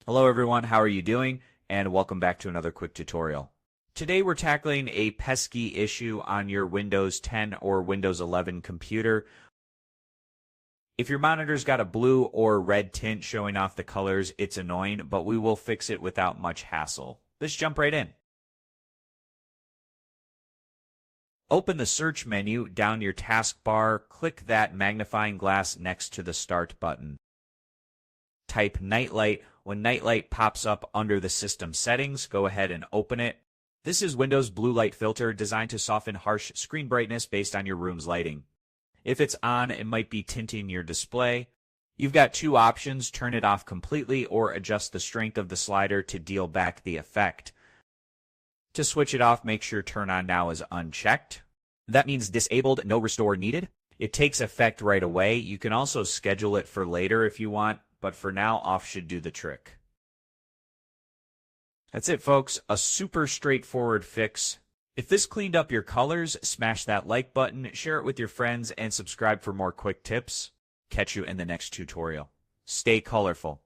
Hello everyone, how are you doing? And welcome back to another quick tutorial. Today we're tackling a pesky issue on your Windows 10 or Windows 11 computer. If your monitor's got a blue or red tint showing off the colors, it's annoying, but we will fix it without much hassle. Let's jump right in. Open the search menu down your taskbar, click that magnifying glass next to the Start button. Type Nightlight. When Nightlight pops up under the system settings, go ahead and open it. This is Windows blue light filter designed to soften harsh screen brightness based on your room's lighting. If it's on, it might be tinting your display. You've got two options: turn it off completely or adjust the strength of the slider to deal back the effect. To switch it off, make sure Turn On Now is unchecked. That means disabled, no restore needed. It takes effect right away. You can also schedule it for later if you want, but for now, off should do the trick. That's it, folks. A super straightforward fix. If this cleaned up your colors, smash that like button, share it with your friends, and subscribe for more quick tips. Catch you in the next tutorial. Stay colorful.